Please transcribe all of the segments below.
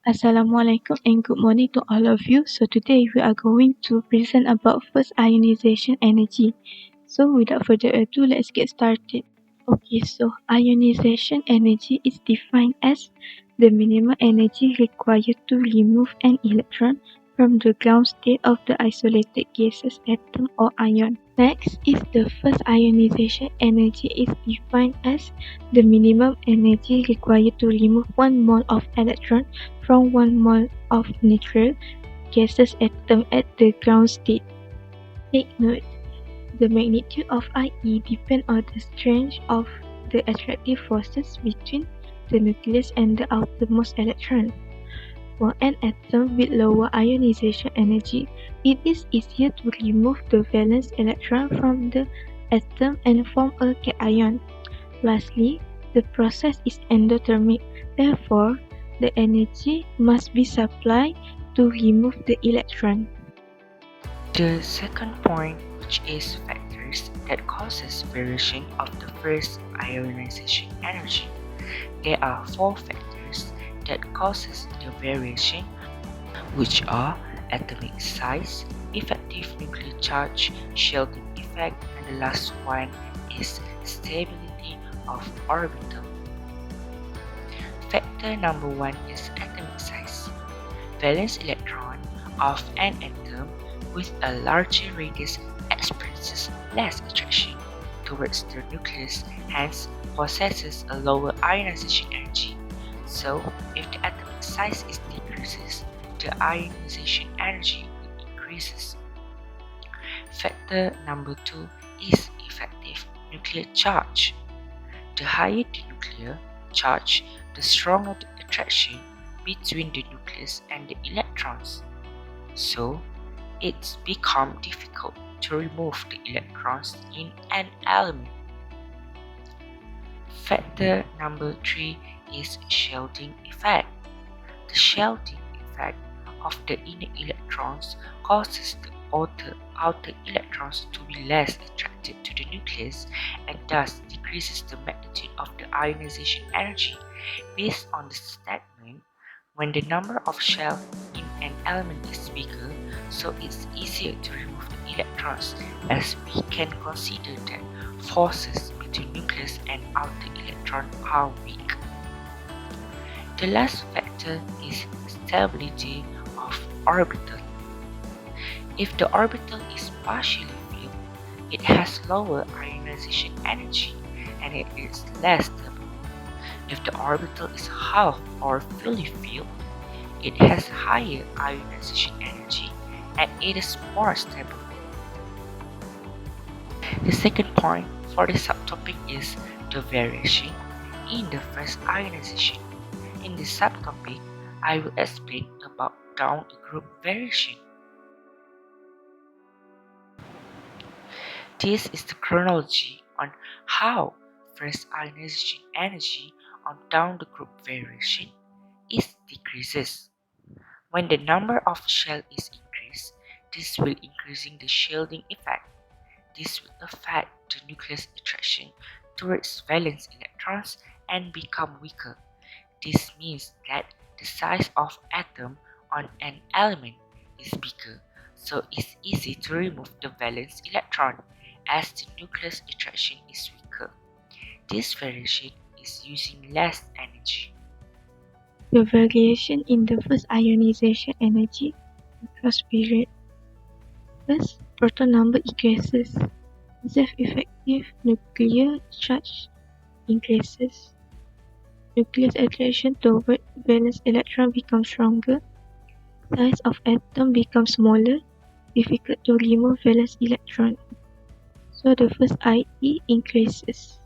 Assalamualaikum and good morning to all of you. So today we are going to present about first ionization energy. So without further ado, let's get started. Okay, so ionization energy is defined as the minimum energy required to remove an electron from the ground state of the isolated gaseous atom or ion. Next is the first ionization energy is defined as the minimum energy required to remove 1 mole of electron from 1 mole of neutral gaseous atom at the ground state. Take note, the magnitude of IE depends on the strength of the attractive forces between the nucleus and the outermost electron. For an atom with lower ionization energy, it is easier to remove the valence electron from the atom and form a cation. Lastly, the process is endothermic, therefore, the energy must be supplied to remove the electron. The second point, which is factors that causes variation of the first ionization energy. There are 4 factors that causes the variation, which are atomic size, effective nuclear charge, shielding effect, and the last one is stability of orbital. Factor number 1 is atomic size. Valence electron of an atom with a larger radius experiences less attraction towards the nucleus, hence possesses a lower ionization energy. So, if the atomic size is decreases, the ionization energy increases. Factor number 2 is effective nuclear charge. The higher the nuclear charge, the stronger the attraction between the nucleus and the electrons. So, it's become difficult to remove the electrons in an element. Factor number 3 is shielding effect. The shielding effect of the inner electrons causes the outer electrons to be less attracted to the nucleus and thus decreases the magnitude of the ionization energy. Based on the statement, when the number of shells in an element is bigger, so it's easier to remove the electrons, as we can consider that forces between nucleus and outer electron are weak. The last factor is stability of orbital. If the orbital is partially filled, it has lower ionization energy and it is less stable. If the orbital is half or fully filled, it has higher ionization energy and it is more stable. The second point for the subtopic is the variation in the first ionization. In this subtopic, I will explain about down group variation. This is the chronology on how first ionization energy on down the group variation is decreases. When the number of shell is increased, this will increasing the shielding effect. This will affect the nucleus attraction towards valence electrons and become weaker. This means that the size of atom on an element is bigger, so it's easy to remove the valence electron as the nucleus attraction is weaker. This variation is using less energy. The variation in the first ionization energy across period. First, proton number increases. Self-effective nuclear charge increases. Nucleus attraction toward valence electron becomes stronger. Size of atom becomes smaller. Difficult to remove valence electron. So the first IE increases.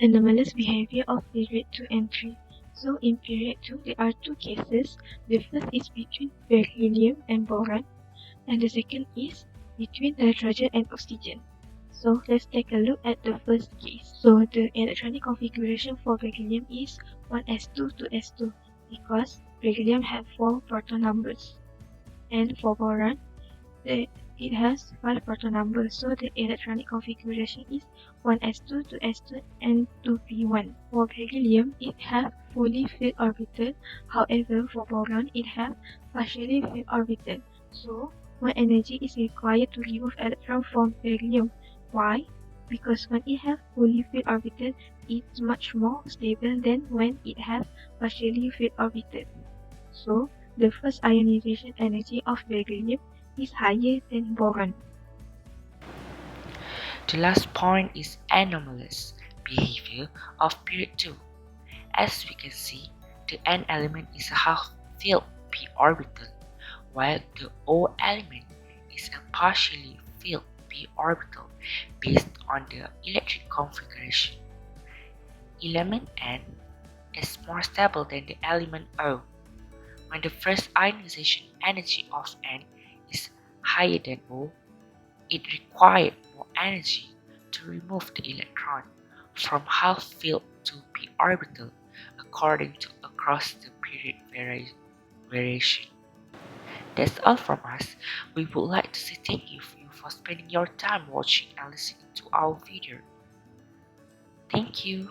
Anomalous behavior of period 2 and 3. So in period 2, there are 2 cases. The first is between beryllium and boron, and the second is between nitrogen and oxygen. So let's take a look at the first case. So the electronic configuration for beryllium is 1s2 to s2 because beryllium have 4 proton numbers. And for boron, the it has 5 proton numbers, so the electronic configuration is 1s2, 2s2, and 2p1. For beryllium, it has fully filled orbital. However, for boron, it has partially filled orbital. So, more energy is required to remove electron from beryllium. Why? Because when it has fully filled orbital, it's much more stable than when it has partially filled orbital. So, the first ionization energy of beryllium is higher than boron. The last point is anomalous behavior of period 2. As we can see, the N element is a half-filled p orbital, while the O element is a partially filled p orbital based on the electric configuration. Element N is more stable than the element O. When the first ionization energy of N is higher than O, it required more energy to remove the electron from half-filled to p orbital according to across the period variation. That's all from us. We would like to say thank you for spending your time watching and listening to our video. Thank you.